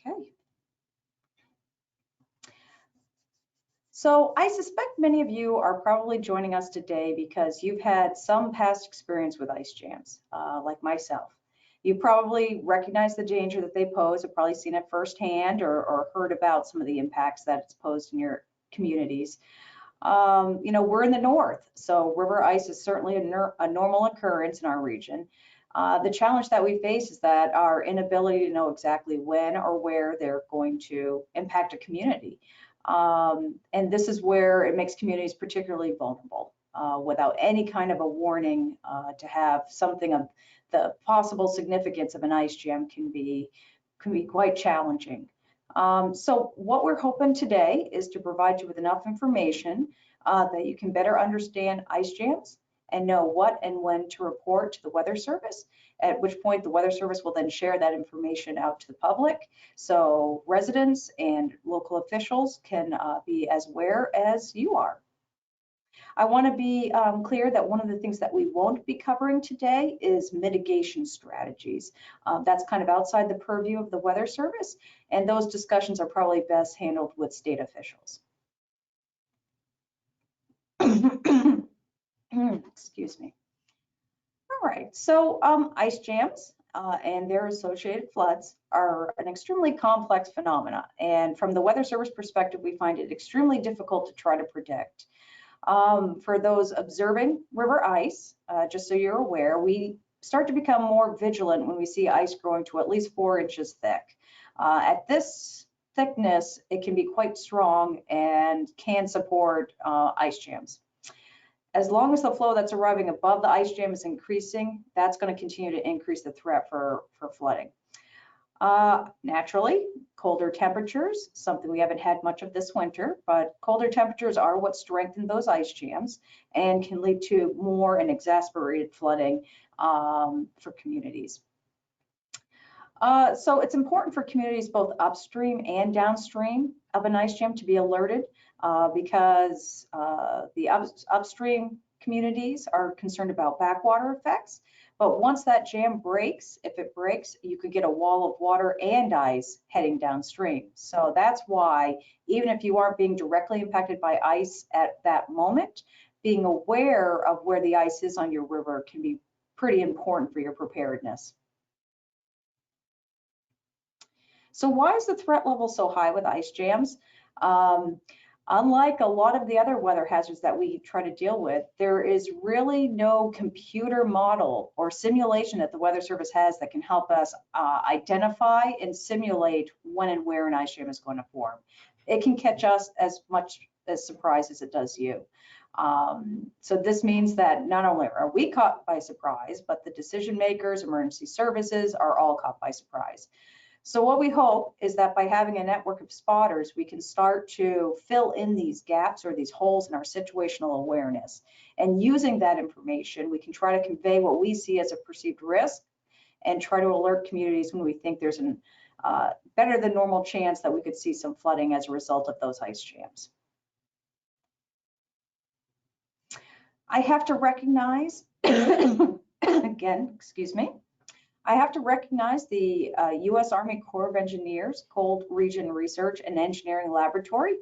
Okay. So I suspect many of you are probably joining us today because you've had some past experience with ice jams, like myself. You probably recognize the danger that they pose, have probably seen it firsthand or heard about some of the impacts that it's posed in your communities. You know, we're in the north, so river ice is certainly a normal occurrence in our region. The challenge that we face is that our inability to know exactly when or where they're going to impact a community. And this is where it makes communities particularly vulnerable. Without any kind of a warning, to have something of the possible significance of an ice jam can be quite challenging. So what we're hoping today is to provide you with enough information that you can better understand ice jams and know what and when to report to the Weather Service, at which point the Weather Service will then share that information out to the public so residents and local officials can be as aware as you are. I want to be clear that one of the things that we won't be covering today is mitigation strategies. That's kind of outside the purview of the Weather Service, and those discussions are probably best handled with state officials. Excuse me. All right, so ice jams and their associated floods are an extremely complex phenomena, and from the Weather Service perspective, we find it extremely difficult to try to predict. For those observing river ice, just so you're aware, we start to become more vigilant when we see ice growing to at least 4 inches thick. At this thickness, it can be quite strong and can support ice jams. As long as the flow that's arriving above the ice jam is increasing, that's going to continue to increase the threat for flooding. Naturally, colder temperatures, something we haven't had much of this winter, but colder temperatures are what strengthen those ice jams and can lead to more and exacerbated flooding for communities. So it's important for communities both upstream and downstream of an ice jam to be alerted because the upstream communities are concerned about backwater effects. But once that jam breaks, if it breaks, you could get a wall of water and ice heading downstream. So that's why, even if you aren't being directly impacted by ice at that moment, being aware of where the ice is on your river can be pretty important for your preparedness. So why is the threat level so high with ice jams? Unlike a lot of the other weather hazards that we try to deal with, there is really no computer model or simulation that the Weather Service has that can help us identify and simulate when and where an ice jam is going to form. It can catch us as much as surprise as it does you. So this means that not only are we caught by surprise, but the decision makers, emergency services are all caught by surprise. So what we hope is that by having a network of spotters, we can start to fill in these gaps or these holes in our situational awareness. And using that information, we can try to convey what we see as a perceived risk and try to alert communities when we think there's an better than normal chance that we could see some flooding as a result of those ice jams. I have to recognize, again, excuse me, I have to recognize the U.S. Army Corps of Engineers Cold Region Research and Engineering Laboratory.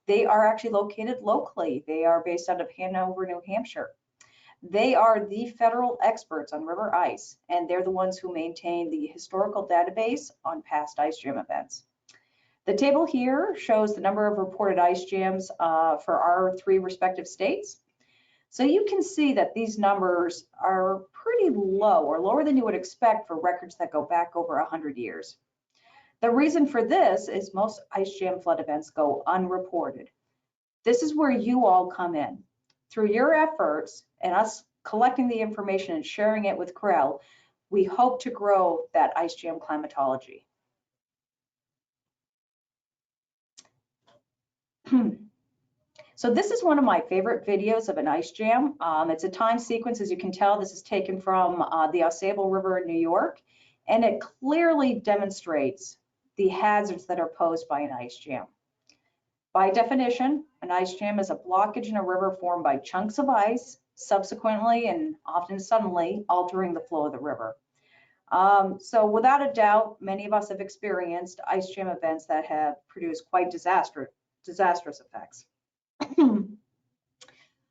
They are actually located locally. They are based out of Hanover, New Hampshire. They are the federal experts on river ice, and they're the ones who maintain the historical database on past ice jam events. The table here shows the number of reported ice jams for our 3 respective states. So you can see that these numbers are pretty low, or lower than you would expect for records that go back over 100 years. The reason for this is most ice jam flood events go unreported. This is where you all come in. Through your efforts and us collecting the information and sharing it with CREL, we hope to grow that ice jam climatology. So this is one of my favorite videos of an ice jam. It's a time sequence, as you can tell. This is taken from the Ausable River in New York, and it clearly demonstrates the hazards that are posed by an ice jam. By definition, an ice jam is a blockage in a river formed by chunks of ice, subsequently and often suddenly altering the flow of the river. So without a doubt, many of us have experienced ice jam events that have produced quite disastrous effects.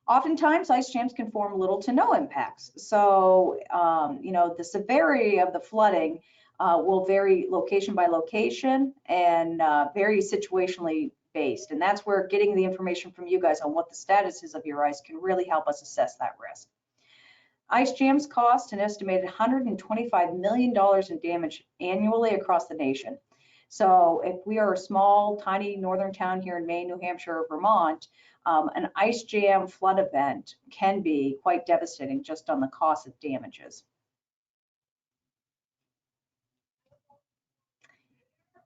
Oftentimes, ice jams can form little to no impacts. So, the severity of the flooding will vary location by location and very situationally based. And that's where getting the information from you guys on what the status is of your ice can really help us assess that risk. Ice jams cost an estimated $125 million in damage annually across the nation. So if we are a small, tiny northern town here in Maine, New Hampshire, or Vermont, an ice jam flood event can be quite devastating just on the cost of damages.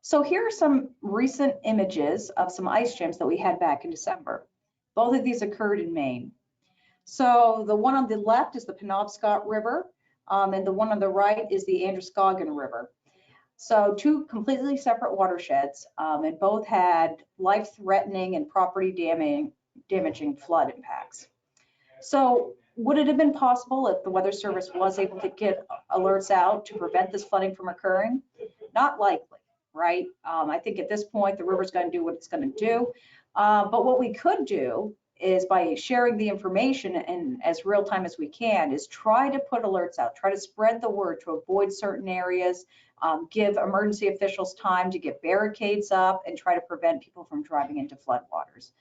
So here are some recent images of some ice jams that we had back in December. Both of these occurred in Maine. So the one on the left is the Penobscot River, and the one on the right is the Androscoggin River. So two completely separate watersheds, and both had life-threatening and property damaging flood impacts. So would it have been possible if the Weather Service was able to get alerts out to prevent this flooding from occurring? Not likely, right? I think at this point, the river's going to do what it's going to do. But what we could do is, by sharing the information and as real time as we can, is try to put alerts out, try to spread the word to avoid certain areas, give emergency officials time to get barricades up and try to prevent people from driving into floodwaters.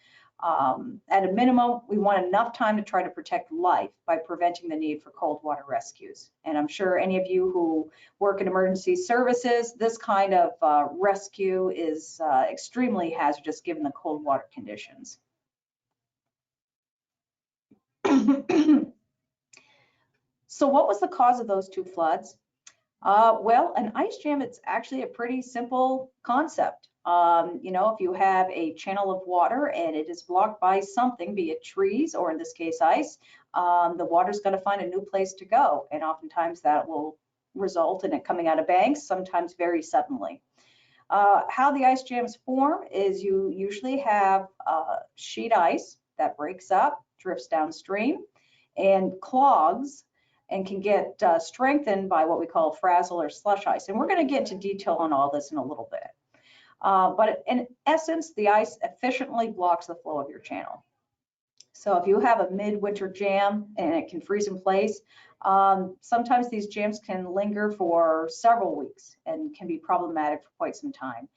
At a minimum, we want enough time to try to protect life by preventing the need for cold water rescues. And I'm sure any of you who work in emergency services, this kind of rescue is extremely hazardous given the cold water conditions. So what was the cause of those two floods? Well, an ice jam, it's actually a pretty simple concept. If you have a channel of water and it is blocked by something, be it trees or in this case ice, the water's going to find a new place to go. And oftentimes that will result in it coming out of banks, sometimes very suddenly. How the ice jams form is you usually have sheet ice that breaks up, drifts downstream, and clogs and can get strengthened by what we call Frazil or slush ice. And we're going to get into detail on all this in a little bit. But in essence, the ice efficiently blocks the flow of your channel. So if you have a midwinter jam and it can freeze in place, sometimes these jams can linger for several weeks and can be problematic for quite some time.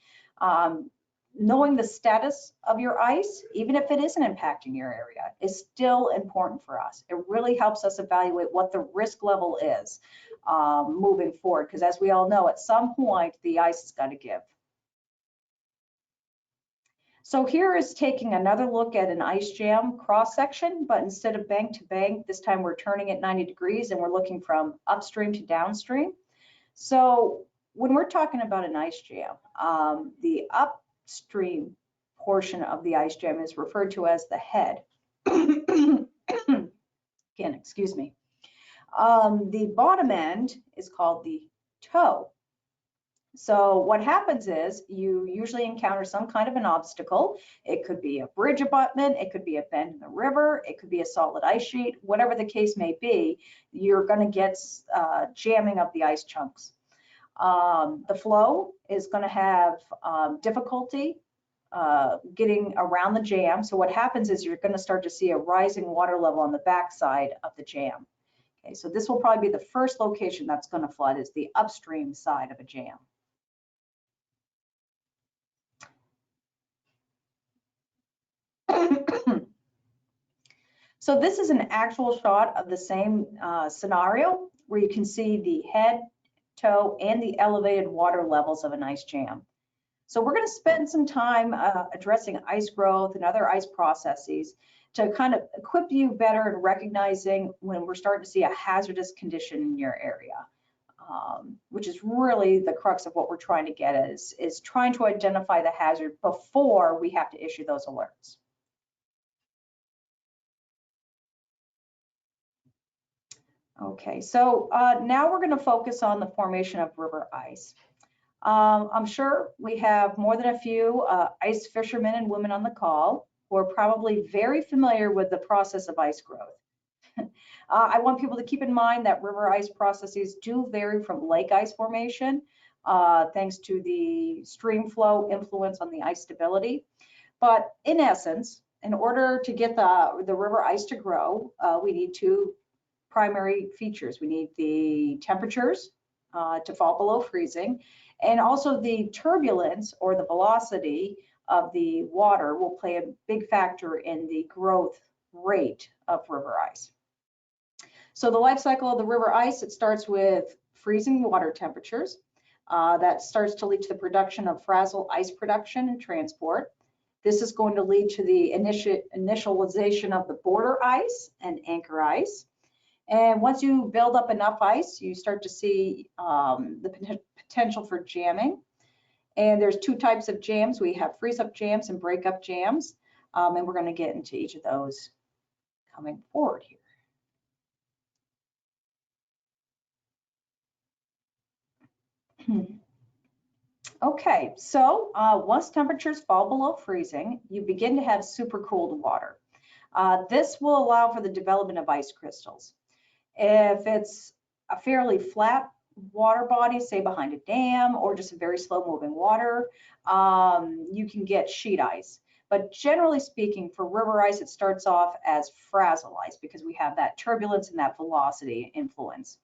Knowing the status of your ice, even if it isn't impacting your area, is still important for us. It really helps us evaluate what the risk level is moving forward, because as we all know, at some point, the ice has got to give. So here is taking another look at an ice jam cross section, but instead of bank to bank, this time we're turning it 90 degrees and we're looking from upstream to downstream. So when we're talking about an ice jam, the upstream portion of the ice jam is referred to as the head. Again, excuse me. The bottom end is called the toe. So what happens is you usually encounter some kind of an obstacle. It could be a bridge abutment, it could be a bend in the river, it could be a solid ice sheet, whatever the case may be, you're going to get jamming of the ice chunks. The flow is going to have difficulty getting around the jam. So what happens is you're going to start to see a rising water level on the backside of the jam. Okay, so this will probably be the first location that's going to flood, is the upstream side of a jam. So this is an actual shot of the same scenario where you can see the head, toe, and the elevated water levels of an ice jam. So we're going to spend some time addressing ice growth and other ice processes to kind of equip you better in recognizing when we're starting to see a hazardous condition in your area, which is really the crux of what we're trying to get at, is trying to identify the hazard before we have to issue those alerts. Okay, so now we're going to focus on the formation of river ice. I'm sure we have more than a few ice fishermen and women on the call who are probably very familiar with the process of ice growth. I want people to keep in mind that river ice processes do vary from lake ice formation, thanks to the stream flow influence on the ice stability. But in essence, in order to get the river ice to grow, we need two primary features. We need the temperatures to fall below freezing, and also the turbulence or the velocity of the water will play a big factor in the growth rate of river ice. So the life cycle of the river ice, it starts with freezing water temperatures. That starts to lead to the production of Frazil ice production and transport. This is going to lead to the initialization of the border ice and anchor ice. And once you build up enough ice, you start to see the potential for jamming. And there's two types of jams. We have freeze-up jams and breakup jams. And we're going to get into each of those coming forward here. Okay, so once temperatures fall below freezing, you begin to have super cooled water. This will allow for the development of ice crystals. If it's a fairly flat water body, say behind a dam or just a very slow moving water, you can get sheet ice. But generally speaking, for river ice, it starts off as Frazil ice because we have that turbulence and that velocity influence.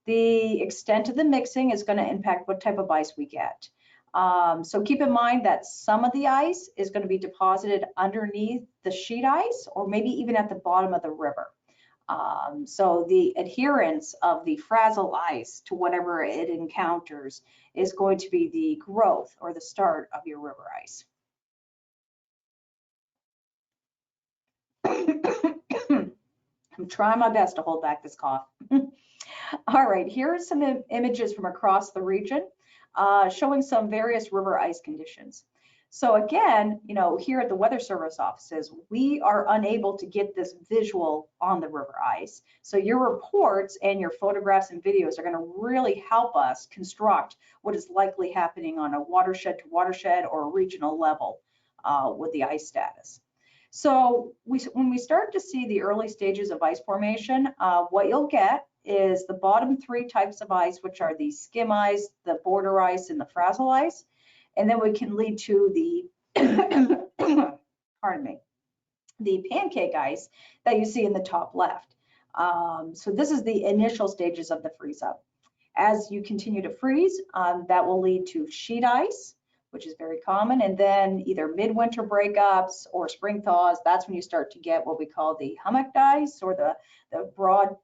The extent of the mixing is going to impact what type of ice we get. So keep in mind that some of the ice is going to be deposited underneath the sheet ice or maybe even at the bottom of the river. So the adherence of the Frazil ice to whatever it encounters is going to be the growth or the start of your river ice. I'm trying my best to hold back this cough. All right, here are some images from across the region showing some various river ice conditions. So again, you know, here at the Weather Service offices, we are unable to get this visual on the river ice. So your reports and your photographs and videos are going to really help us construct what is likely happening on a watershed to watershed or a regional level with the ice status. So when we start to see the early stages of ice formation, what you'll get is the bottom three types of ice, which are the skim ice, the border ice, and the Frazil ice. And then we can lead to the, pardon me, the pancake ice that you see in the top left. So this is the initial stages of the freeze up. As you continue to freeze, that will lead to sheet ice, which is very common. And then either midwinter breakups or spring thaws, that's when you start to get what we call the hummocked ice or the broad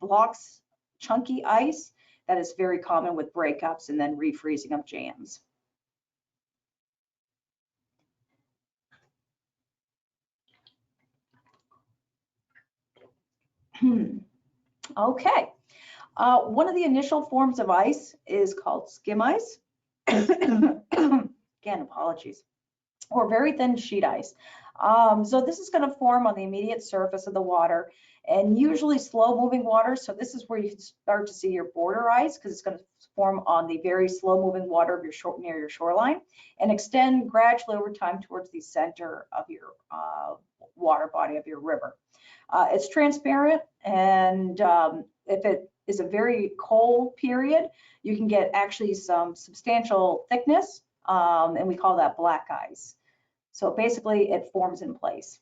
blocks, chunky ice. That is very common with breakups and then refreezing of jams. Okay, one of the initial forms of ice is called skim ice. Again, apologies, or very thin sheet ice. So this is going to form on the immediate surface of the water and usually slow moving water. So this is where you start to see your border ice because it's going to form on the very slow moving water of your near your shoreline and extend gradually over time towards the center of your water body of your river. It's transparent, and if it is a very cold period, you can get actually some substantial thickness, and we call that black ice. So basically it forms in place.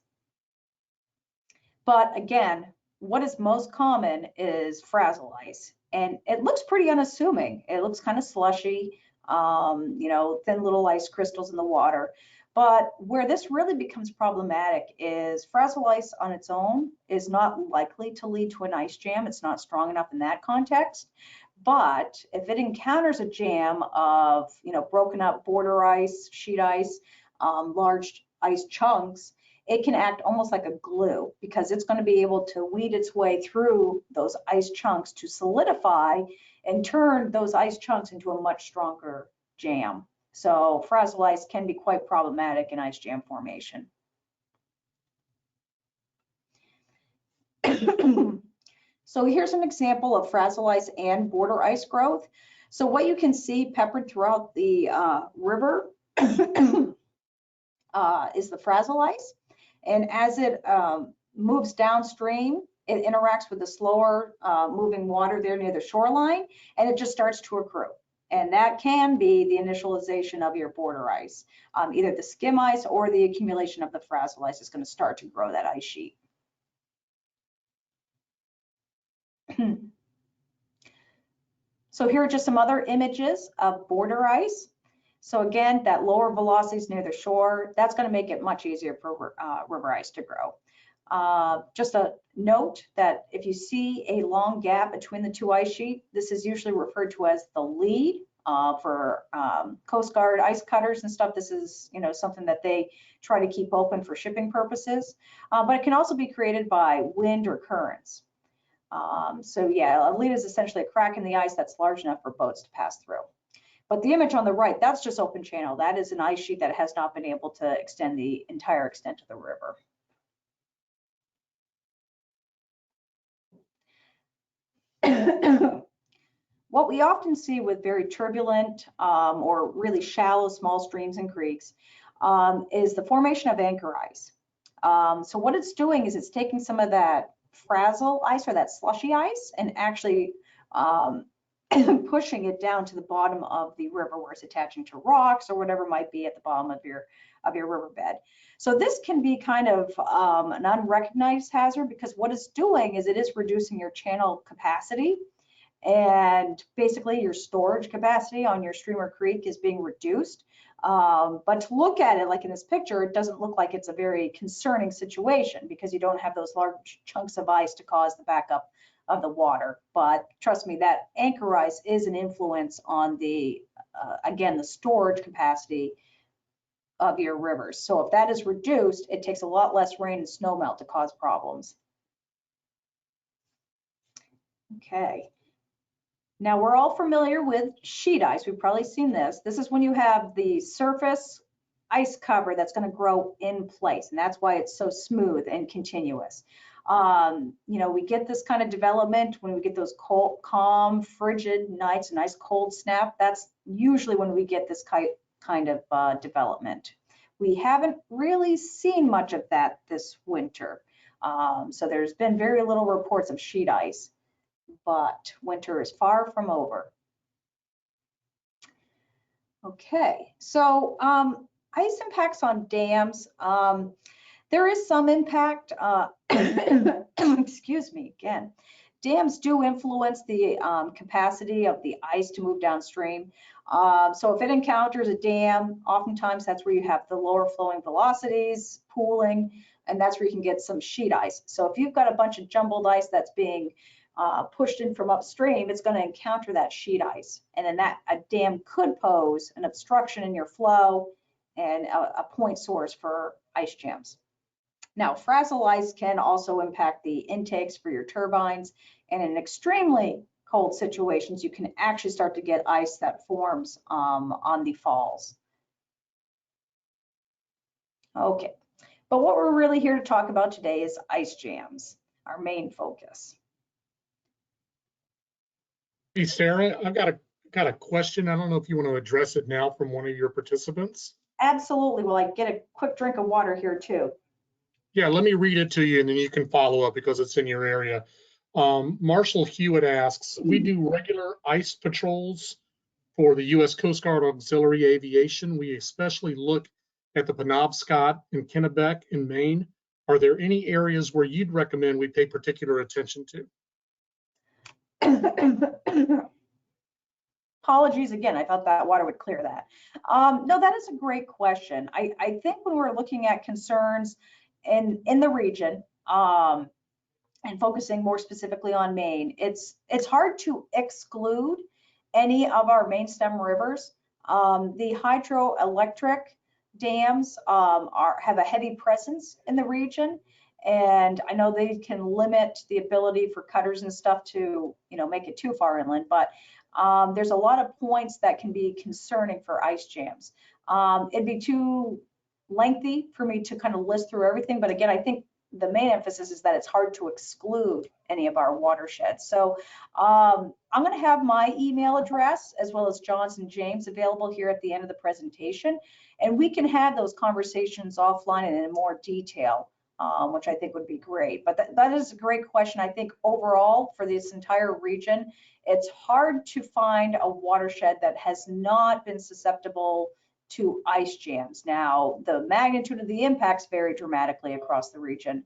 But again, what is most common is Frazil ice, and it looks pretty unassuming. It looks kind of slushy, you know, thin little ice crystals in the water. But where this really becomes problematic is Frazil ice on its own is not likely to lead to an ice jam. It's not strong enough in that context. But if it encounters a jam of, you know, broken up border ice, sheet ice, large ice chunks, it can act almost like a glue because it's going to be able to weed its way through those ice chunks to solidify and turn those ice chunks into a much stronger jam. So Frazil ice can be quite problematic in ice jam formation. So here's an example of Frazil ice and border ice growth. So what you can see peppered throughout the river is the Frazil ice. And as it moves downstream, it interacts with the slower moving water there near the shoreline, and it just starts to accrue. And that can be the initialization of your border ice. Either the skim ice or the accumulation of the Frazil ice is going to start to grow that ice sheet. So here are just some other images of border ice. So again, that lower velocities near the shore, that's going to make it much easier for river ice to grow. Just a note that if you see a long gap between the two ice sheets, this is usually referred to as the lead for Coast Guard ice cutters and stuff. This is, you know, something that they try to keep open for shipping purposes, but it can also be created by wind or currents. So yeah, a lead is essentially a crack in the ice that's large enough for boats to pass through. But the image on the right, that's just open channel. That is an ice sheet that has not been able to extend the entire extent of the river. What we often see with very turbulent or really shallow small streams and creeks is the formation of anchor ice. So what it's doing is it's taking some of that Frazil ice or that slushy ice and actually pushing it down to the bottom of the river where it's attaching to rocks or whatever might be at the bottom of your riverbed. So this can be kind of an unrecognized hazard because what it's doing is it is reducing your channel capacity, and basically your storage capacity on your stream or creek is being reduced. But to look at it like in this picture, it doesn't look like it's a very concerning situation because you don't have those large chunks of ice to cause the backup of the water. But trust me, that anchor ice is an influence on the, again, the storage capacity of your rivers. So if that is reduced, it takes a lot less rain and snow melt to cause problems. Okay. Now we're all familiar with sheet ice. We've probably seen this. This is when you have the surface ice cover that's going to grow in place, and that's why it's so smooth and continuous. You know, we get this kind of development when we get those cold, calm, frigid nights, a nice cold snap. That's usually when we get this kind of development. We haven't really seen much of that this winter. So there's been very little reports of sheet ice, but winter is far from over. Okay, so ice impacts on dams. There is some impact, excuse me again. Dams do influence the capacity of the ice to move downstream. So if it encounters a dam, oftentimes that's where you have the lower flowing velocities, pooling, and that's where you can get some sheet ice. So if you've got a bunch of jumbled ice that's being pushed in from upstream, it's going to encounter that sheet ice. And then a dam could pose an obstruction in your flow and a point source for ice jams. Now, Frazil ice can also impact the intakes for your turbines, and in extremely cold situations, you can actually start to get ice that forms on the falls. Okay, but what we're really here to talk about today is ice jams, our main focus. Hey, Sarah, I've got a question. I don't know if you want to address it now from one of your participants. Absolutely. Will I get a quick drink of water here too? Yeah, let me read it to you and then you can follow up because it's in your area. Marshall Hewitt asks, we do regular ice patrols for the U.S. Coast Guard Auxiliary Aviation. We especially look at the Penobscot and Kennebec in Maine. Are there any areas where you'd recommend we pay particular attention to? Apologies again, I thought that water would clear that. No, that is a great question. I think when we're looking at concerns in the region and focusing more specifically on Maine, it's hard to exclude any of our main stem rivers. The hydroelectric dams have a heavy presence in the region, and I know they can limit the ability for cutters and stuff to, you know, make it too far inland, but there's a lot of points that can be concerning for ice jams. It'd be too lengthy for me to kind of list through everything, but again, I think the main emphasis is that it's hard to exclude any of our watersheds. So I'm going to have my email address as well as John's and James available here at the end of the presentation, and we can have those conversations offline and in more detail which I think would be great. But that is a great question. I think overall for this entire region, it's hard to find a watershed that has not been susceptible to ice jams. Now, the magnitude of the impacts vary dramatically across the region.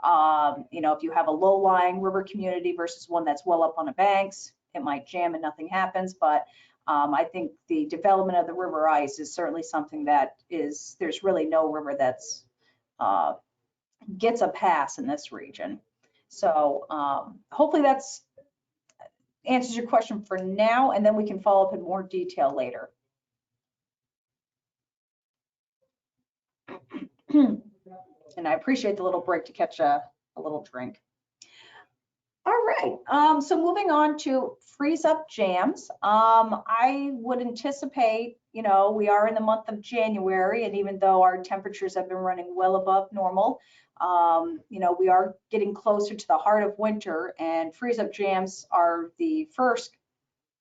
You know, if you have a low-lying river community versus one that's well up on the banks, it might jam and nothing happens. But I think the development of the river ice is certainly something that there's really no river that's gets a pass in this region. So hopefully that's answers your question for now, and then we can follow up in more detail later. And I appreciate the little break to catch a little drink. All right, so moving on to freeze up jams. I would anticipate, you know, we are in the month of January, and even though our temperatures have been running well above normal, you know, we are getting closer to the heart of winter, and freeze up jams are the first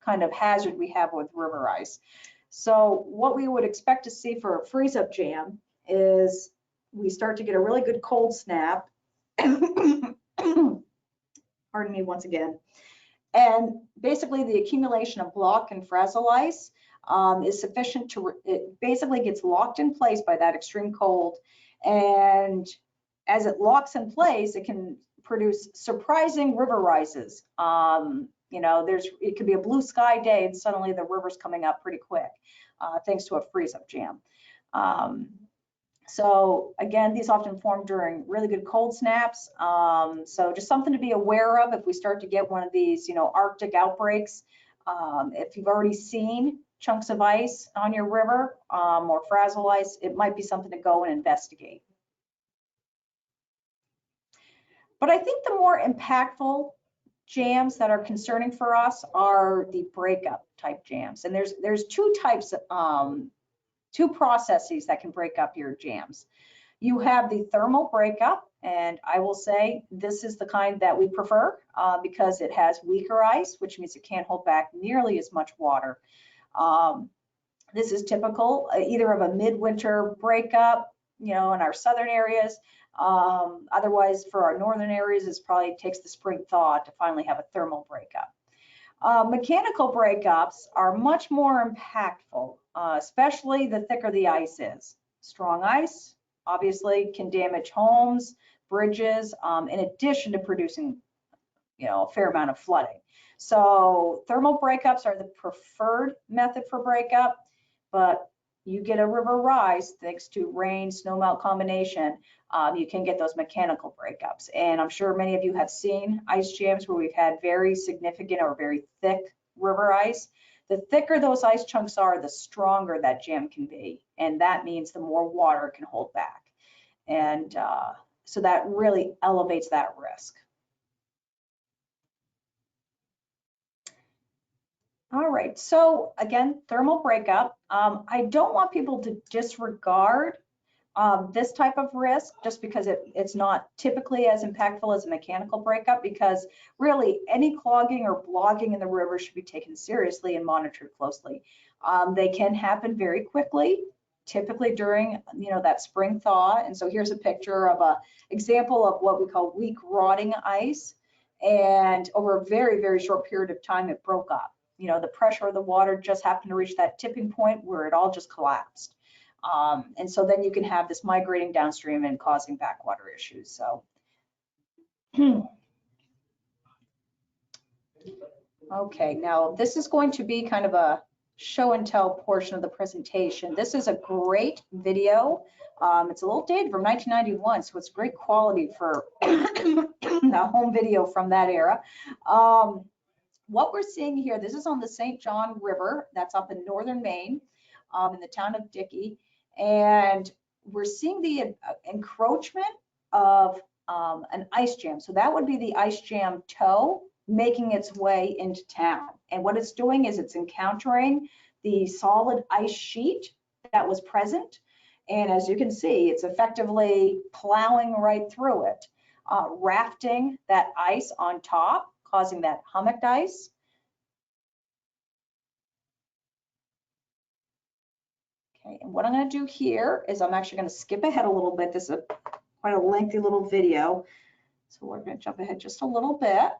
kind of hazard we have with river ice. So what we would expect to see for a freeze up jam is we start to get a really good cold snap. Pardon me once again. And basically the accumulation of block and Frazil ice is sufficient to, it basically gets locked in place by that extreme cold. And as it locks in place, it can produce surprising river rises. You know, it could be a blue sky day and suddenly the river's coming up pretty quick, thanks to a freeze up jam. So again, these often form during really good cold snaps. So just something to be aware of if we start to get one of these, you know, Arctic outbreaks. If you've already seen chunks of ice on your river or Frazil ice, it might be something to go and investigate. But I think the more impactful jams that are concerning for us are the breakup type jams. And there's two types, two processes that can break up your jams. You have the thermal breakup, and I will say this is the kind that we prefer because it has weaker ice, which means it can't hold back nearly as much water. This is typical either of a midwinter breakup, you know, in our southern areas. Otherwise, for our northern areas, it probably takes the spring thaw to finally have a thermal breakup. Mechanical breakups are much more impactful, especially the thicker the ice is. Strong ice obviously can damage homes, bridges, in addition to producing, you know, a fair amount of flooding. So thermal breakups are the preferred method for breakup, but you get a river rise thanks to rain snowmelt combination, you can get those mechanical breakups. And I'm sure many of you have seen ice jams where we've had very significant or very thick river ice. The thicker those ice chunks are, the stronger that jam can be. And that means the more water it can hold back. And so that really elevates that risk. All right, so again, thermal breakup. I don't want people to disregard this type of risk just because it's not typically as impactful as a mechanical breakup, because really any clogging or blogging in the river should be taken seriously and monitored closely. They can happen very quickly, typically during, you know, that spring thaw. And so here's a picture of an example of what we call weak rotting ice. And over a very, very short period of time, it broke up. You know, the pressure of the water just happened to reach that tipping point where it all just collapsed. And so then you can have this migrating downstream and causing backwater issues. So, okay, now this is going to be kind of a show and tell portion of the presentation. This is a great video. It's a little dated from 1991, so it's great quality for a home video from that era. What we're seeing here, this is on the St. John River, that's up in northern Maine, in the town of Dickey, and we're seeing the encroachment of an ice jam. So that would be the ice jam toe making its way into town. And what it's doing is it's encountering the solid ice sheet that was present. And as you can see, it's effectively plowing right through it, rafting that ice on top, causing that hummocked ice. Okay, and what I'm going to do here is I'm actually going to skip ahead a little bit. This is quite a lengthy little video. So we're going to jump ahead just a little bit.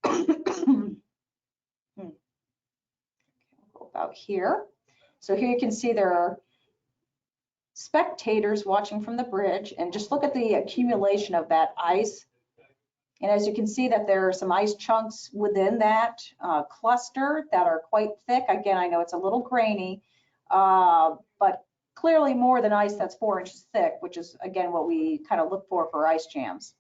Go about here. So here you can see there are spectators watching from the bridge, and just look at the accumulation of that ice. And as you can see that there are some ice chunks within that cluster that are quite thick. Again, I know it's a little grainy, but clearly more than ice that's 4 inches thick, which is again what we kind of look for ice jams.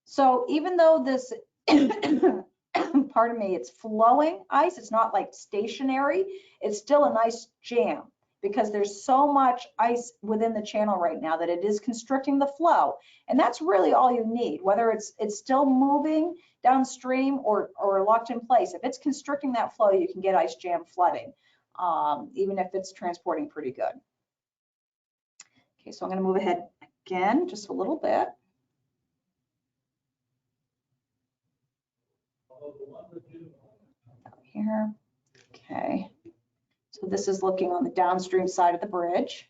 So even though this, pardon me, it's flowing ice, it's not like stationary, it's still a nice jam because there's so much ice within the channel right now that it is constricting the flow. And that's really all you need, whether it's still moving downstream or locked in place. If it's constricting that flow, you can get ice jam flooding, even if it's transporting pretty good. Okay, so I'm going to move ahead again just a little bit. Here, okay. So this is looking on the downstream side of the bridge.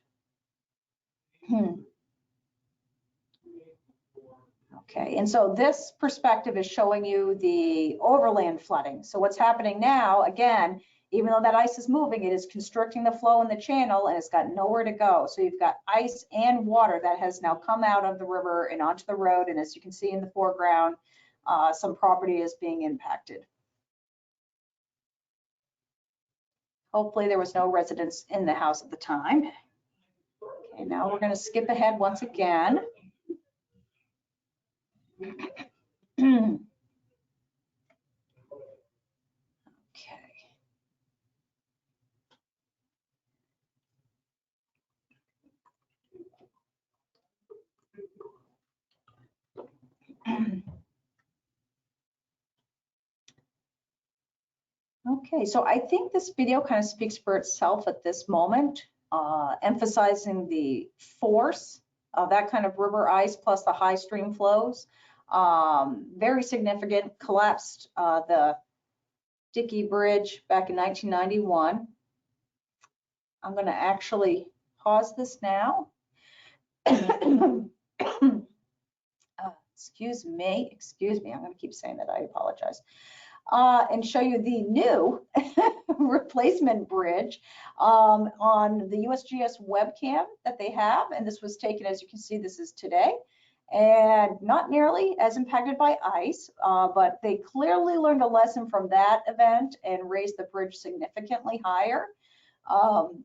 Okay, and so this perspective is showing you the overland flooding. So what's happening now, again, even though that ice is moving, it is constricting the flow in the channel and it's got nowhere to go. So you've got ice and water that has now come out of the river and onto the road. And as you can see in the foreground, some property is being impacted. Hopefully there was no residents in the house at the time. Okay, now we're going to skip ahead once again. Okay. Okay, so I think this video kind of speaks for itself at this moment, emphasizing the force of that kind of river ice plus the high stream flows. Very significant, collapsed the Dickey Bridge back in 1991. I'm going to actually pause this now. Excuse me, I'm going to keep saying that, I apologize. And show you the new replacement bridge on the USGS webcam that they have. And this was taken, as you can see, this is today. And not nearly as impacted by ice, but they clearly learned a lesson from that event and raised the bridge significantly higher. And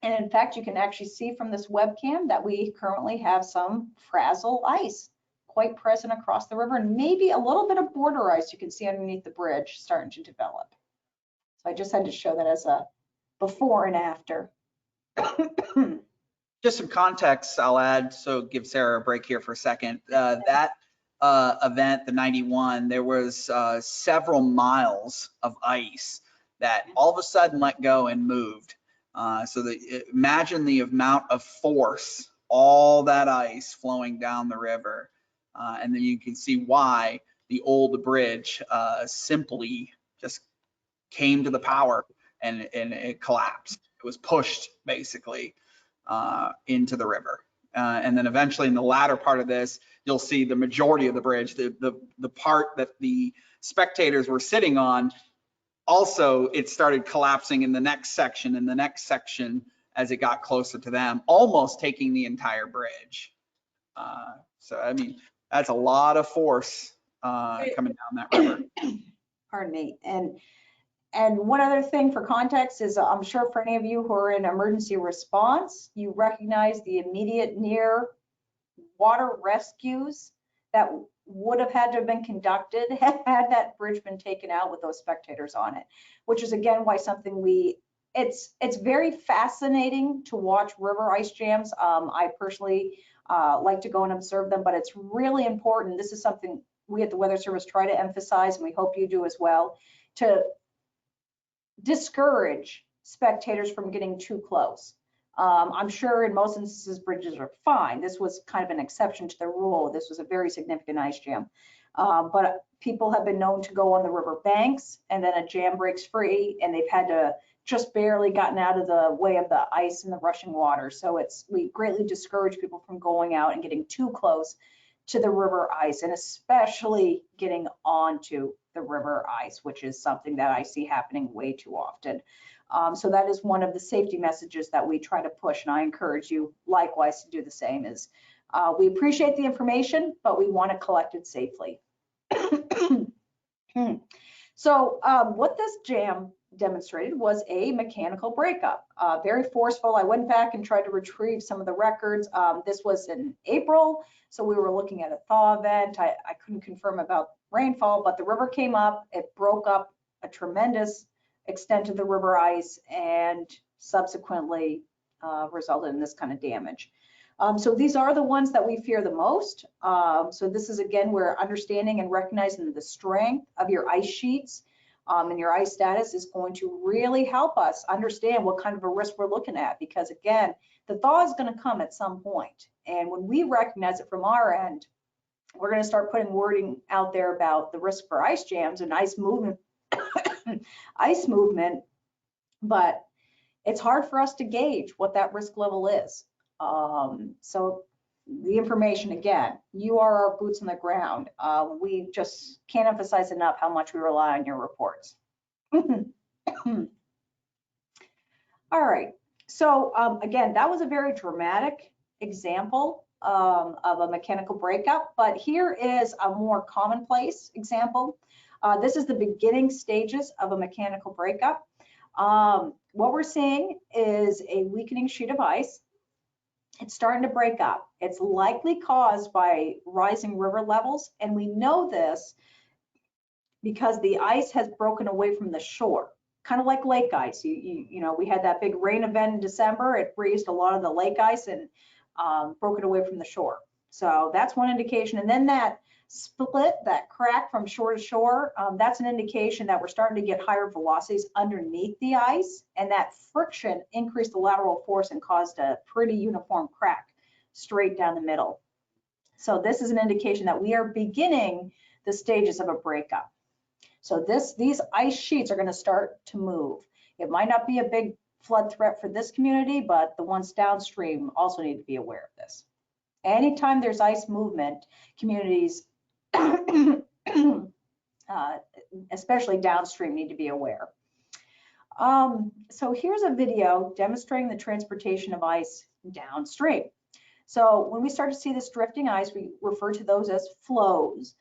in fact, you can actually see from this webcam that we currently have some Frazil ice quite present across the river, and maybe a little bit of border ice you can see underneath the bridge starting to develop. So I just had to show that as a before and after. Just some context I'll add, so give Sarah a break here for a second. That event, the 91, there was several miles of ice that all of a sudden let go and moved. So imagine the amount of force, all that ice flowing down the river. And then you can see why the old bridge simply just came to the power and it collapsed. It was pushed basically into the river. And then eventually in the latter part of this, you'll see the majority of the bridge, the part that the spectators were sitting on, also it started collapsing in the next section and the next section as it got closer to them, almost taking the entire bridge. So, I mean, that's a lot of force coming down that river. Pardon me. And one other thing for context is I'm sure for any of you who are in emergency response, you recognize the immediate near water rescues that would have had to have been conducted had that bridge been taken out with those spectators on it, which is again why something it's very fascinating to watch river ice jams. I personally like to go and observe them, but it's really important. This is something we at the Weather Service try to emphasize, and we hope you do as well, to discourage spectators from getting too close. I'm sure in most instances bridges are fine. This was kind of an exception to the rule. This was a very significant ice jam. But people have been known to go on the river banks and then a jam breaks free and they've had to just barely gotten out of the way of the ice and the rushing water. So we greatly discourage people from going out and getting too close to the river ice, and especially getting onto the river ice, which is something that I see happening way too often. So that is one of the safety messages that we try to push, and I encourage you likewise to do the same. Is we appreciate the information, but we want to collect it safely. So what this jam demonstrated was a mechanical breakup, very forceful. I went back and tried to retrieve some of the records. This was in April, so we were looking at a thaw event. I couldn't confirm about rainfall, but the river came up, it broke up a tremendous extent of the river ice, and subsequently resulted in this kind of damage. So these are the ones that we fear the most. So this is, again, where understanding and recognizing the strength of your ice sheets and your ice status is going to really help us understand what kind of a risk we're looking at, because again, the thaw is going to come at some point. And when we recognize it from our end, we're going to start putting wording out there about the risk for ice jams and ice movement, but it's hard for us to gauge what that risk level is. So the information, again, you are our boots on the ground. We just can't emphasize enough how much we rely on your reports. All right, so again, that was a very dramatic example of a mechanical breakup, but here is a more commonplace example. This is the beginning stages of a mechanical breakup. What we're seeing is a weakening sheet of ice. It's starting to break up. It's likely caused by rising river levels, and we know this because the ice has broken away from the shore, kind of like lake ice. You know, we had that big rain event in December. It raised a lot of the lake ice and broke it away from the shore. So that's one indication. And then that split, that crack from shore to shore, that's an indication that we're starting to get higher velocities underneath the ice, and that friction increased the lateral force and caused a pretty uniform crack straight down the middle. So this is an indication that we are beginning the stages of a breakup. So these ice sheets are going to start to move. It might not be a big flood threat for this community, but the ones downstream also need to be aware of this. Anytime there's ice movement, communities, especially downstream, need to be aware. So here's a video demonstrating the transportation of ice downstream. So when we start to see this drifting ice, we refer to those as floes,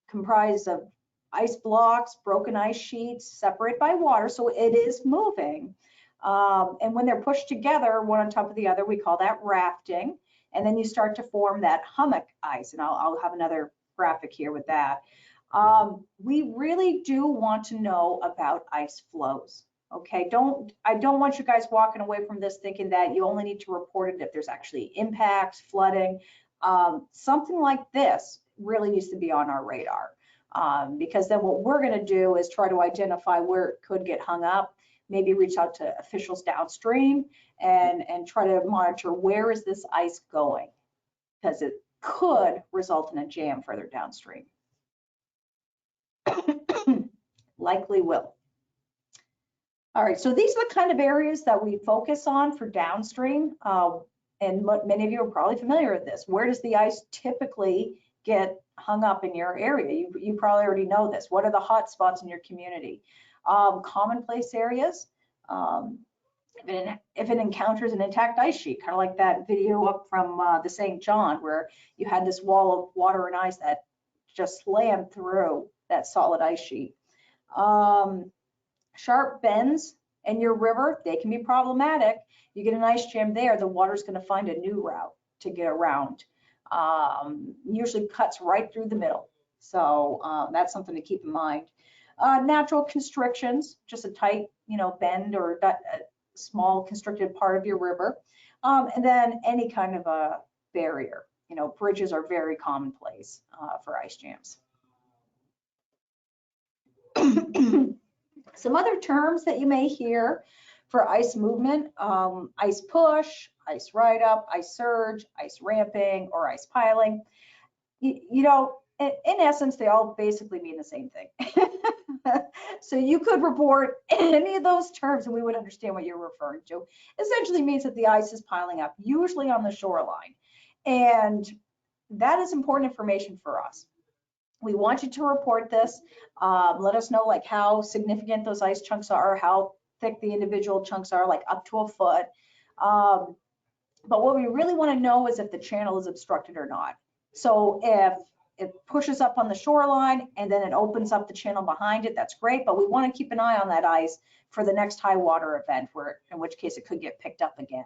comprised of ice blocks, broken ice sheets, separated by water, so it is moving. And when they're pushed together, one on top of the other, we call that rafting. And then you start to form that hummock ice, and I'll have another graphic here with that. We really do want to know about ice flows. Okay, I don't want you guys walking away from this thinking that you only need to report it if there's actually impacts, flooding. Something like this really needs to be on our radar, because then what we're going to do is try to identify where it could get hung up, maybe reach out to officials downstream and try to monitor where is this ice going, because it could result in a jam further downstream. Likely will. All right, so these are the kind of areas that we focus on for downstream, and many of you are probably familiar with this. Where does the ice typically get hung up in your area? You probably already know this. What are the hot spots in your community? Commonplace areas, if it encounters an intact ice sheet, kind of like that video up from the St. John, where you had this wall of water and ice that just slammed through that solid ice sheet. Sharp bends in your river, they can be problematic. You get an ice jam there, the water's going to find a new route to get around. Usually cuts right through the middle. So that's something to keep in mind. Natural constrictions, just a tight, bend or a small constricted part of your river. And then any kind of a barrier. Bridges are very commonplace for ice jams. Some other terms that you may hear for ice movement: ice push, ice ride up, ice surge, ice ramping, or ice piling. In essence, they all basically mean the same thing. So you could report any of those terms and we would understand what you're referring to. Essentially means that the ice is piling up, usually on the shoreline. And that is important information for us. We want you to report this. Let us know like how significant those ice chunks are, how thick the individual chunks are, like up to a foot. But what we really want to know is if the channel is obstructed or not. So if it pushes up on the shoreline and then it opens up the channel behind it, that's great. But we want to keep an eye on that ice for the next high water event, where in which case it could get picked up again.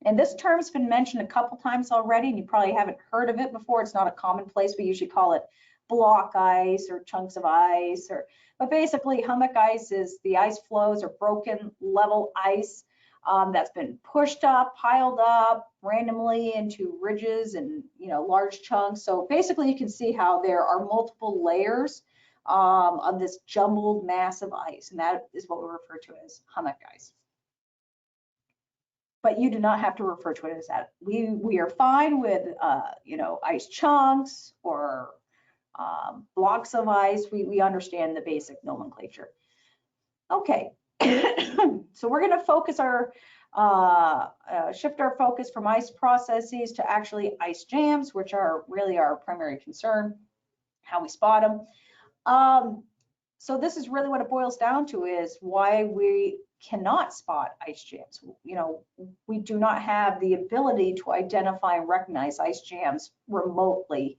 And this term's been mentioned a couple times already, and you probably haven't heard of it before. It's not a commonplace. We usually call it block ice or chunks of ice, but basically hummock ice is the ice floes or broken level ice that's been pushed up, piled up randomly into ridges and large chunks. So basically you can see how there are multiple layers of this jumbled mass of ice, and that is what we refer to as hummock ice. But you do not have to refer to it as that. We are fine with ice chunks or blocks of ice. We understand the basic nomenclature. Okay, so we're going to focus shift our focus from ice processes to actually ice jams, which are really our primary concern, how we spot them. So this is really what it boils down to, is why we cannot spot ice jams. We do not have the ability to identify and recognize ice jams remotely.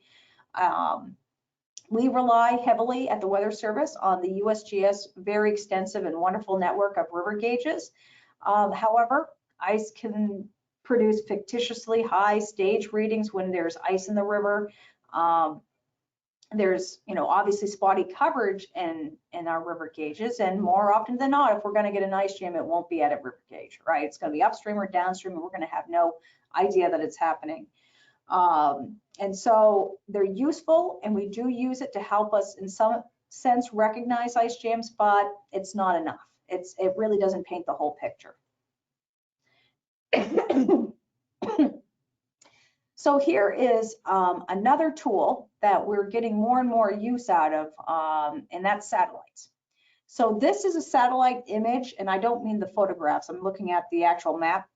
We rely heavily at the Weather Service on the USGS very extensive and wonderful network of river gauges. However, ice can produce fictitiously high stage readings when there's ice in the river. There's obviously spotty coverage in our river gauges, and more often than not, if we're going to get an ice jam, it won't be at a river gauge, right? It's going to be upstream or downstream, and we're going to have no idea that it's happening. And so they're useful, and we do use it to help us in some sense recognize ice jams, but it's not enough. It really doesn't paint the whole picture. So here is another tool that we're getting more and more use out of, and that's satellites. So this is a satellite image, and I don't mean the photographs. I'm looking at the actual map.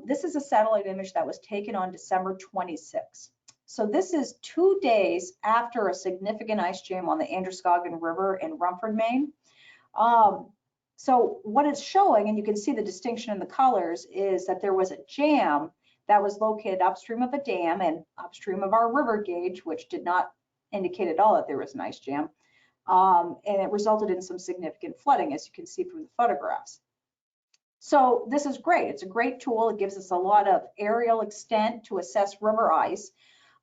This is a satellite image that was taken on December 26. So this is 2 days after a significant ice jam on the Androscoggin River in Rumford, Maine. So what it's showing, and you can see the distinction in the colors, is that there was a jam that was located upstream of a dam and upstream of our river gauge, which did not indicate at all that there was an ice jam. And it resulted in some significant flooding, as you can see from the photographs. So this is great. It's a great tool. It gives us a lot of aerial extent to assess river ice.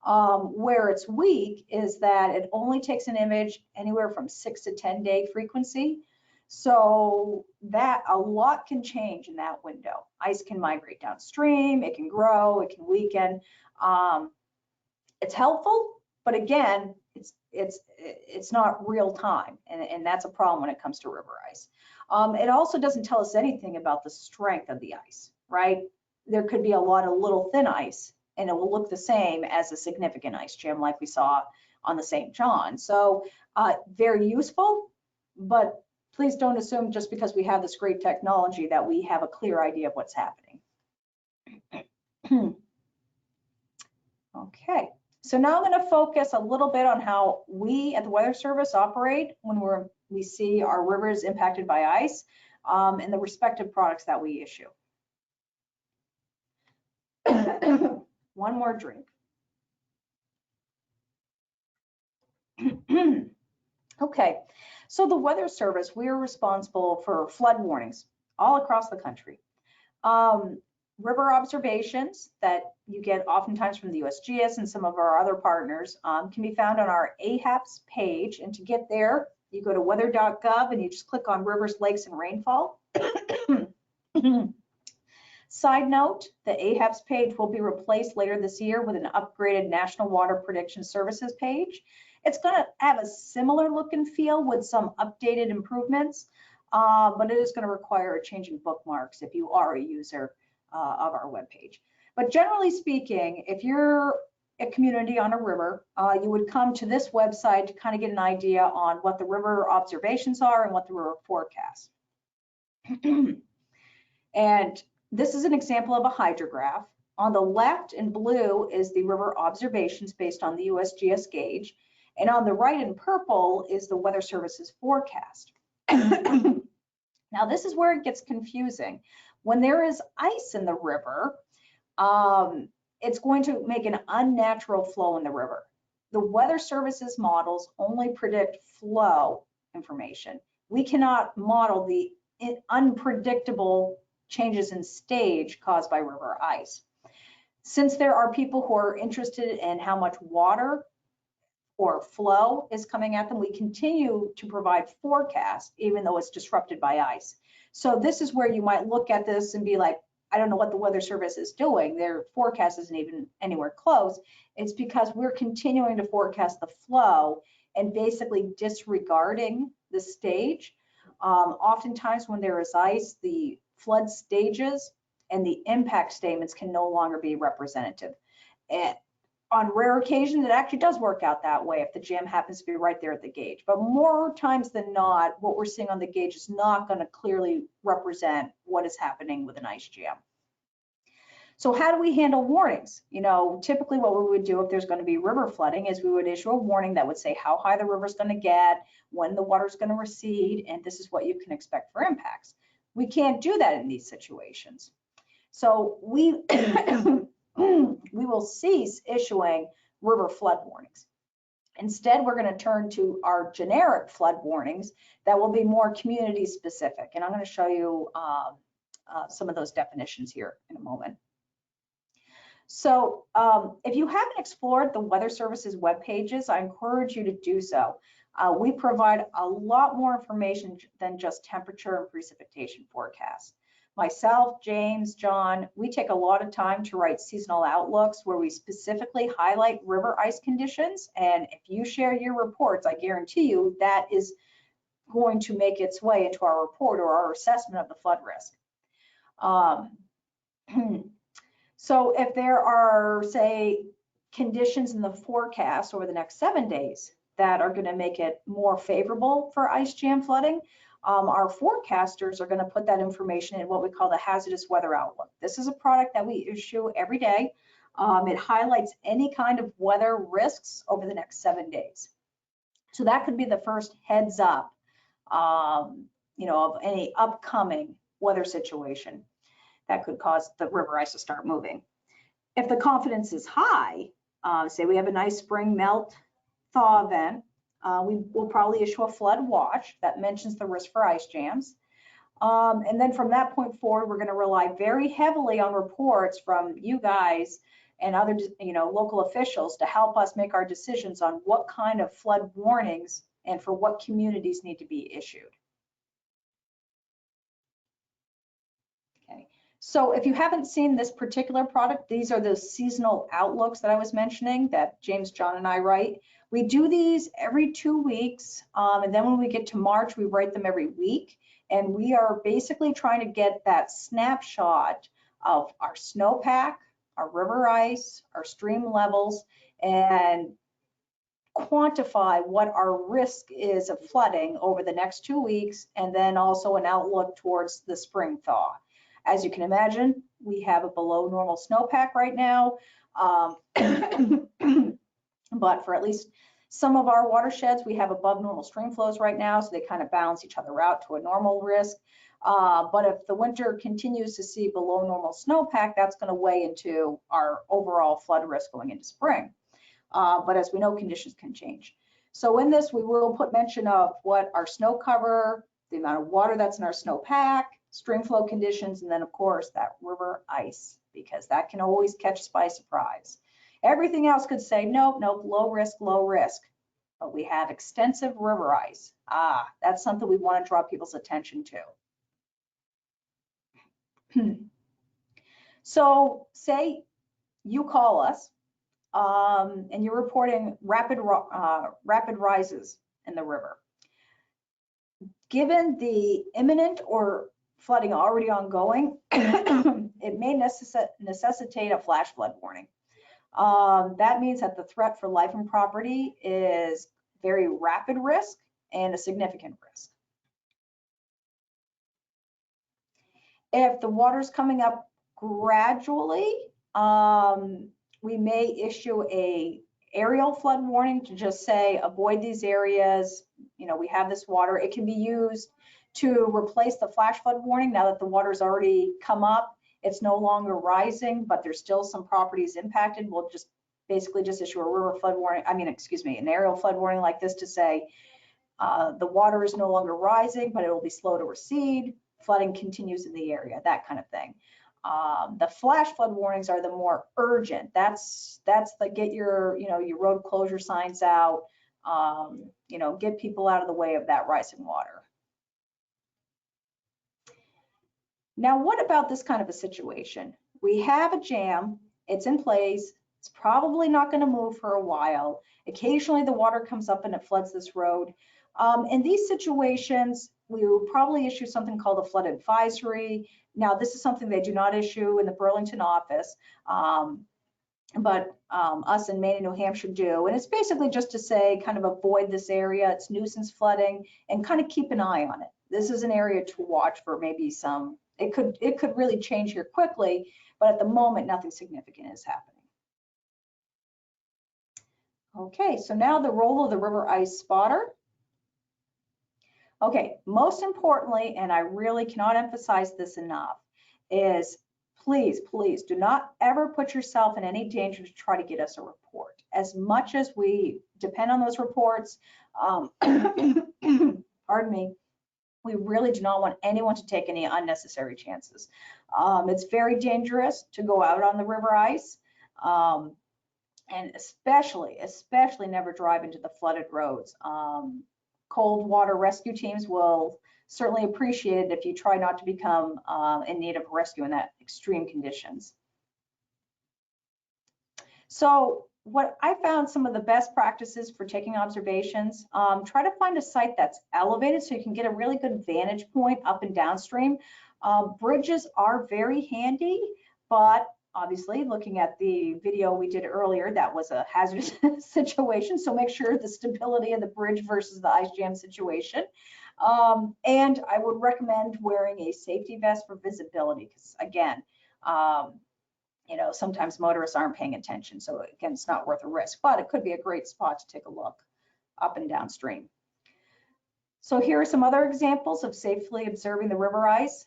Where it's weak is that it only takes an image anywhere from 6 to 10 day frequency. So that a lot can change in that window. Ice can migrate downstream, it can grow, it can weaken. It's helpful, but again, it's not real time, and that's a problem when it comes to river ice. It also doesn't tell us anything about the strength of the ice, right? There could be a lot of little thin ice, and it will look the same as a significant ice jam like we saw on the St. John. So very useful, but please don't assume just because we have this great technology that we have a clear idea of what's happening. Okay, so now I'm going to focus a little bit on how we at the Weather Service operate when we see our rivers impacted by ice and the respective products that we issue. One more drink. Okay, so the Weather Service, we are responsible for flood warnings all across the country. River observations that you get oftentimes from the USGS and some of our other partners can be found on our AHAPS page. And to get there, you go to weather.gov and you just click on rivers, lakes, and rainfall. Side note, the AHAPS page will be replaced later this year with an upgraded National Water Prediction Services page. It's going to have a similar look and feel with some updated improvements, but it is going to require a change in bookmarks if you are a user of our webpage. But generally speaking, if you're a community on a river, you would come to this website to kind of get an idea on what the river observations are and what the river forecast. And this is an example of a hydrograph. On the left in blue is the river observations based on the USGS gauge. And on the right in purple is the Weather Service's forecast. Now, this is where it gets confusing. When there is ice in the river, it's going to make an unnatural flow in the river. The Weather Service's models only predict flow information. We cannot model the unpredictable changes in stage caused by river ice. Since there are people who are interested in how much water or flow is coming at them, we continue to provide forecasts even though it's disrupted by ice. So this is where you might look at this and be like, I don't know what the Weather Service is doing. Their forecast isn't even anywhere close. It's because we're continuing to forecast the flow and basically disregarding the stage. Oftentimes when there is ice, the flood stages and the impact statements can no longer be representative. And on rare occasions, it actually does work out that way if the jam happens to be right there at the gauge. But more times than not, what we're seeing on the gauge is not going to clearly represent what is happening with an ice jam. So how do we handle warnings? You know, typically what we would do if there's going to be river flooding is we would issue a warning that would say how high the river is going to get, when the water is going to recede, and this is what you can expect for impacts. We can't do that in these situations. So we we will cease issuing river flood warnings. Instead, we're going to turn to our generic flood warnings that will be more community specific. And I'm going to show you some of those definitions here in a moment. So if you haven't explored the Weather Service's web pages, I encourage you to do so. We provide a lot more information than just temperature and precipitation forecasts. Myself, James, John, we take a lot of time to write seasonal outlooks where we specifically highlight river ice conditions. And if you share your reports, I guarantee you that is going to make its way into our report or our assessment of the flood risk. So if there are, say, conditions in the forecast over the next 7 days that are going to make it more favorable for ice jam flooding, our forecasters are going to put that information in what we call the hazardous weather outlook. This is a product that we issue every day. It highlights any kind of weather risks over the next 7 days. So that could be the first heads up, you know, of any upcoming weather situation that could cause the river ice to start moving. If the confidence is high, say we have a nice spring melt thaw event, we will probably issue a flood watch that mentions the risk for ice jams. And then from that point forward, we're going to rely very heavily on reports from you guys and other, you know, local officials to help us make our decisions on what kind of flood warnings and for what communities need to be issued. Okay. So if you haven't seen this particular product, these are the seasonal outlooks that I was mentioning that James, John, and I write. We do these every 2 weeks, and then when we get to March, we write them every week. And we are basically trying to get that snapshot of our snowpack, our river ice, our stream levels, and quantify what our risk is of flooding over the next 2 weeks, and then also an outlook towards the spring thaw. As you can imagine, we have a below normal snowpack right now. But for at least some of our watersheds, we have above normal stream flows right now, so they kind of balance each other out to a normal risk. But if the winter continues to see below normal snowpack, that's going to weigh into our overall flood risk going into spring. But as we know, conditions can change. So in this, we will put mention of what our snow cover, the amount of water that's in our snowpack, stream flow conditions, and then of course that river ice, because that can always catch us by surprise. Everything else could say, nope, nope, low risk, but we have extensive river ice. That's something we want to draw people's attention to. So say you call us and you're reporting rapid rises in the river. Given the imminent or flooding already ongoing, it may necessitate a flash flood warning. That means that the threat for life and property is very rapid risk and a significant risk. If the water's coming up gradually, we may issue a aerial flood warning to just say avoid these areas. You know, we have this water. It can be used to replace the flash flood warning. Now that the water's already come up, it's no longer rising, but there's still some properties impacted. We'll just basically just issue a river flood warning, an aerial flood warning like this to say the water is no longer rising, but it will be slow to recede. Flooding continues in the area, that kind of thing. The flash flood warnings are the more urgent. That's the get your road closure signs out, get people out of the way of that rising water. Now, what about this kind of a situation? We have a jam, it's in place, it's probably not going to move for a while. Occasionally the water comes up and it floods this road. In these situations, we will probably issue something called a flood advisory. Now, this is something they do not issue in the Burlington office, but us in Maine and New Hampshire do. And it's basically just to say, kind of avoid this area, it's nuisance flooding, and kind of keep an eye on it. This is an area to watch for maybe some, it could really change here quickly, but at the moment, nothing significant is happening. Okay, so now the role of the river ice spotter. Okay, most importantly, and I really cannot emphasize this enough, is please, please do not ever put yourself in any danger to try to get us a report. As much as we depend on those reports, pardon me, we really do not want anyone to take any unnecessary chances. It's very dangerous to go out on the river ice, and especially never drive into the flooded roads. Cold water rescue teams will certainly appreciate it if you try not to become in need of rescue in that extreme conditions. So what I found some of the best practices for taking observations, try to find a site that's elevated so you can get a really good vantage point up and downstream. Bridges are very handy, but obviously, looking at the video we did earlier, that was a hazardous situation. So make sure the stability of the bridge versus the ice jam situation. And I would recommend wearing a safety vest for visibility, because again, sometimes motorists aren't paying attention. So again, it's not worth a risk, but it could be a great spot to take a look up and downstream. So here are some other examples of safely observing the river ice.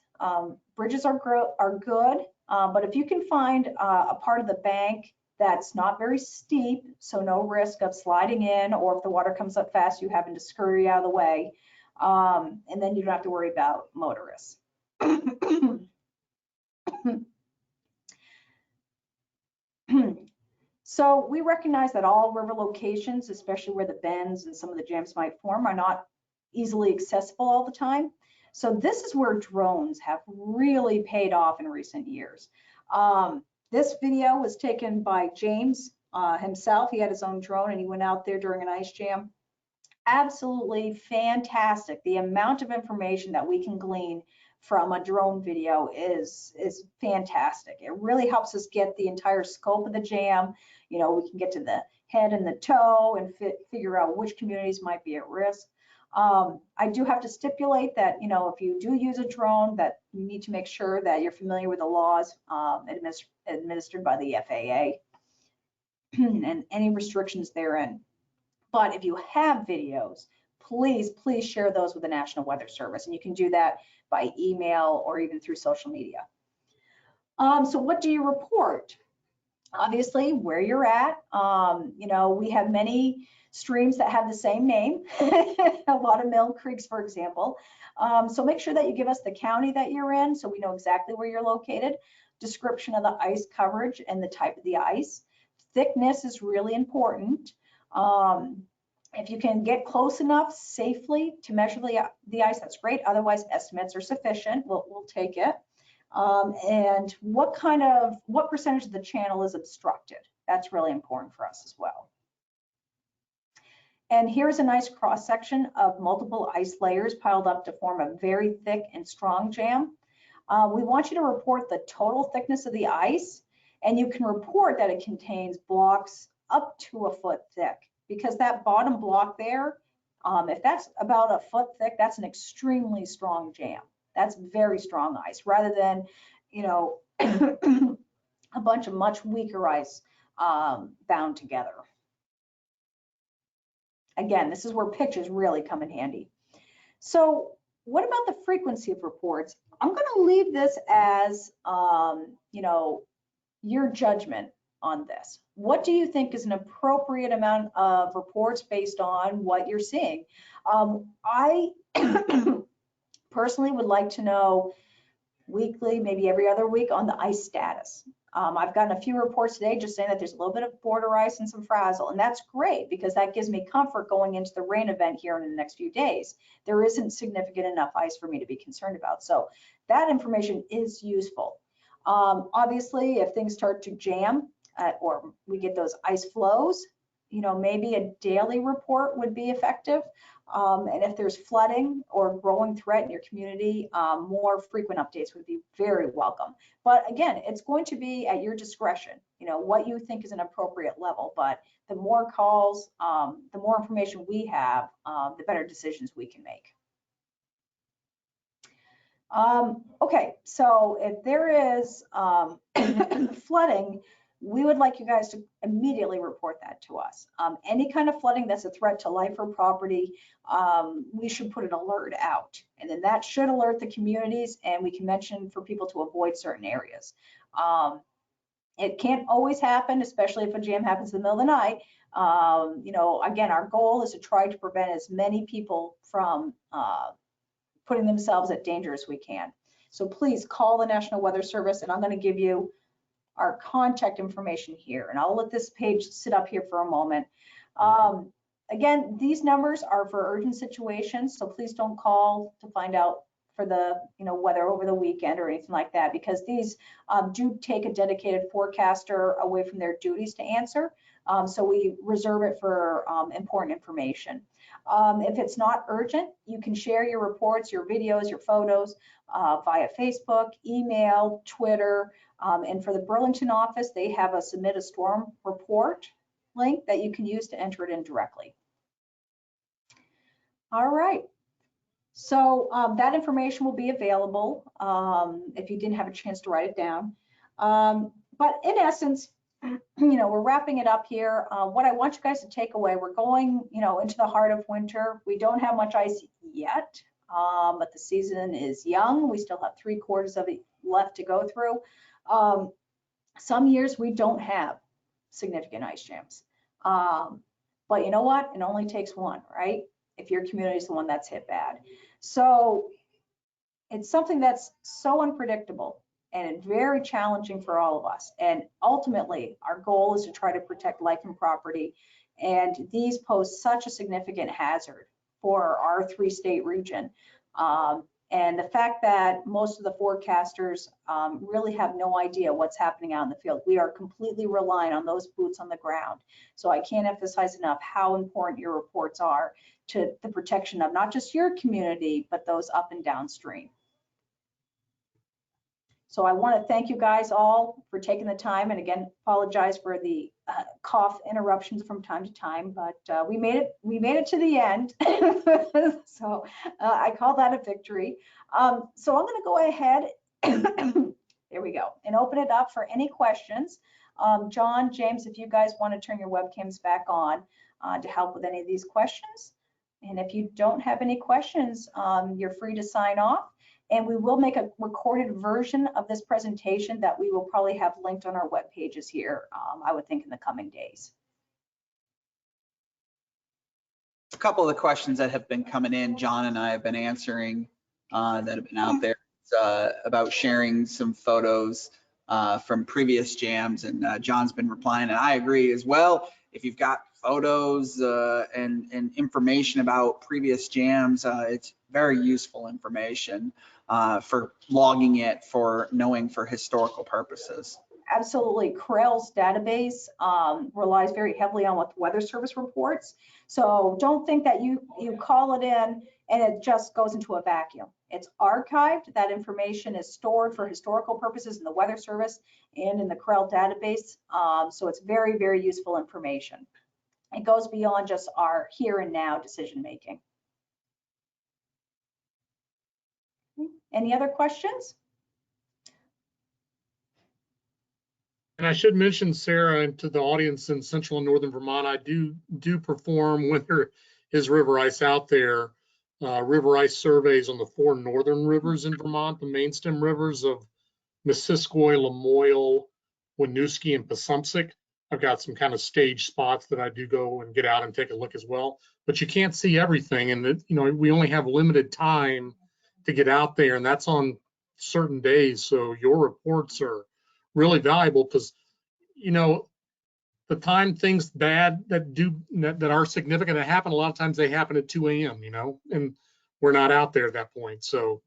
Bridges are good. But if you can find a part of the bank that's not very steep, so no risk of sliding in, or if the water comes up fast, you having to scurry out of the way, and then you don't have to worry about motorists. So we recognize that all river locations, especially where the bends and some of the jams might form, are not easily accessible all the time. So this is where drones have really paid off in recent years. This video was taken by James himself. He had his own drone and he went out there during an ice jam. Absolutely fantastic. The amount of information that we can glean from a drone video is fantastic. It really helps us get the entire scope of the jam. We can get to the head and the toe and figure out which communities might be at risk. I do have to stipulate that, if you do use a drone, that you need to make sure that you're familiar with the laws administered by the FAA and any restrictions therein. But if you have videos, please share those with the National Weather Service. And you can do that by email or even through social media. So what do you report? Obviously, where you're at. We have many streams that have the same name, a lot of mill creeks, for example. So make sure that you give us the county that you're in so we know exactly where you're located, description of the ice coverage and the type of the ice. Thickness is really important. If you can get close enough safely to measure the ice, that's great. Otherwise, estimates are sufficient. We'll take it. And what percentage of the channel is obstructed? That's really important for us as well. And here's a nice cross section of multiple ice layers piled up to form a very thick and strong jam. We want you to report the total thickness of the ice And you can report that it contains blocks up to a foot thick, because that bottom block there, if that's about a foot thick, that's an extremely strong jam. That's very strong ice, rather than, you know, a bunch of much weaker ice bound together. Again, this is where pictures really come in handy. So what about the frequency of reports? I'm going to leave this as, you know, your judgment on this. What do you think is an appropriate amount of reports based on what you're seeing? I personally would like to know weekly, maybe every other week, on the ice status. I've gotten a few reports today just saying that there's a little bit of border ice and some Frazil, and that's great because that gives me comfort going into the rain event here in the next few days. There isn't significant enough ice for me to be concerned about. So that information is useful. Obviously, if things start to jam or we get those ice flows, you know, maybe a daily report would be effective. And if there's flooding or growing threat in your community, more frequent updates would be very welcome. But again, it's going to be at your discretion, you know, what you think is an appropriate level. But the more calls, the more information we have, the better decisions we can make. Okay, so if there is flooding, we would like you guys to immediately report that to us. Any kind of flooding that's a threat to life or property, we should put an alert out. And then that should alert the communities, and we can mention for people to avoid certain areas. It can't always happen, especially if a jam happens in the middle of the night. You know, again, our goal is to try to prevent as many people from putting themselves at danger as we can. So please call the National Weather Service, and I'm going to give you our contact information here, and I'll let this page sit up here for a moment. Again, these numbers are for urgent situations, so please don't call to find out for the, you know, weather over the weekend or anything like that, because these do take a dedicated forecaster away from their duties to answer. So we reserve it for important information. If it's not urgent, you can share your reports, your videos, your photos via Facebook, email, Twitter, and for the Burlington office, they have a submit a storm report link that you can use to enter it in directly. All right. So that information will be available if you didn't have a chance to write it down. But in essence, you know, we're wrapping it up here. What I want you guys to take away, we're going, you know, into the heart of winter. We don't have much ice yet, but the season is young. We still have 3/4 of it left to go through. Some years we don't have significant ice jams. But you know what? It only takes one, right? If your community is the one that's hit bad. So it's something that's so unpredictable and very challenging for all of us. And ultimately, our goal is to try to protect life and property. And these pose such a significant hazard for our 3-state region. And the fact that most of the forecasters really have no idea what's happening out in the field. We are completely reliant on those boots on the ground. So I can't emphasize enough how important your reports are to the protection of not just your community, but those up and downstream. So I want to thank you guys all for taking the time, and again, apologize for the cough interruptions from time to time, but we made it to the end. So I call that a victory. So I'm going to go ahead, there we go, and open it up for any questions. John, James, if you guys want to turn your webcams back on to help with any of these questions. And if you don't have any questions, you're free to sign off. And we will make a recorded version of this presentation that we will probably have linked on our web pages here, I would think in the coming days. A couple of the questions that have been coming in, John and I have been answering that have been out there about sharing some photos from previous jams, and John's been replying, and I agree as well. If you've got photos and information about previous jams, it's very useful information for logging it, for knowing for historical purposes. Absolutely. CREL's database relies very heavily on what the Weather Service reports. So don't think that you call it in and it just goes into a vacuum. It's archived. That information is stored for historical purposes in the Weather Service and in the CREL database. So it's very, very useful information. It goes beyond just our here and now decision making. Any other questions? And I should mention, Sarah, and to the audience in central and northern Vermont, I do perform when there is river ice out there, river ice surveys on the 4 northern rivers in Vermont, the main stem rivers of Missisquoi, Lamoille, Winooski, and Passumpsic. I've got some kind of stage spots that I do go and get out and take a look as well. But you can't see everything, and we only have limited time to get out there, and that's on certain days. So your reports are really valuable because, the time things bad that are significant that happen, a lot of times they happen at 2 a.m., and we're not out there at that point. So,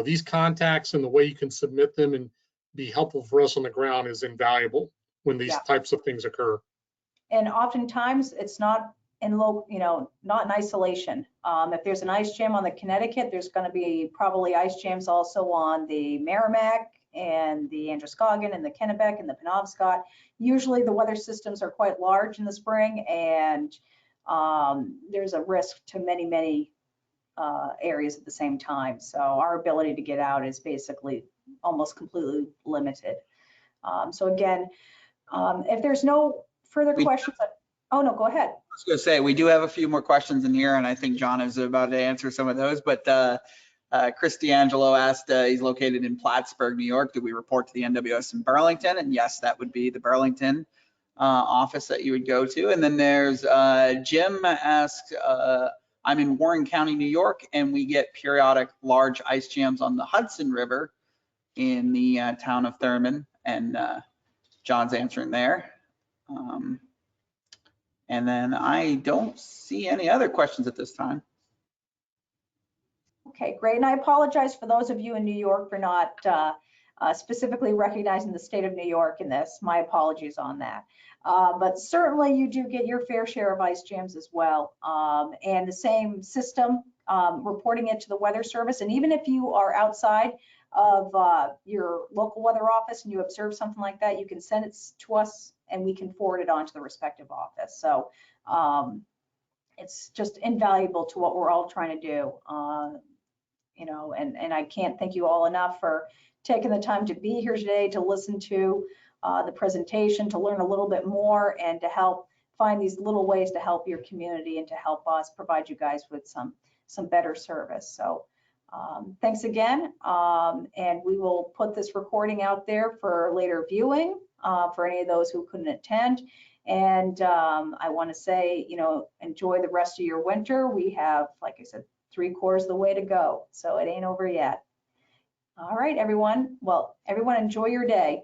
these contacts and the way you can submit them and be helpful for us on the ground is invaluable when these types of things occur. And oftentimes it's not in not in isolation. If there's an ice jam on the Connecticut, there's going to be probably ice jams also on the Merrimack and the Androscoggin and the Kennebec and the Penobscot. Usually the weather systems are quite large in the spring, and there's a risk to many, many areas at the same time. So our ability to get out is basically almost completely limited. So again, if there's no further questions, oh no, go ahead. I was going to say, we do have a few more questions in here, and I think John is about to answer some of those, but Chris D'Angelo asked, he's located in Plattsburgh, New York. Do we report to the NWS in Burlington? And yes, that would be the Burlington office that you would go to. And then there's Jim asks, I'm in Warren County, New York, and we get periodic large ice jams on the Hudson River in the town of Thurman. And John's answering there. And then I don't see any other questions at this time. Okay, great. And I apologize for those of you in New York for not specifically recognizing the state of New York in this. My apologies on that. But certainly you do get your fair share of ice jams as well. And the same system, reporting it to the Weather Service. And even if you are outside of your local weather office and you observe something like that, you can send it to us and we can forward it on to the respective office. So it's just invaluable to what we're all trying to do. And I can't thank you all enough for taking the time to be here today, to listen to the presentation, to learn a little bit more, and to help find these little ways to help your community and to help us provide you guys with some better service. So thanks again, and we will put this recording out there for later viewing for any of those who couldn't attend. And I want to say, enjoy the rest of your winter. We have, like I said, 3/4 of the way to go, so it ain't over yet. All right, everyone. Well, everyone enjoy your day.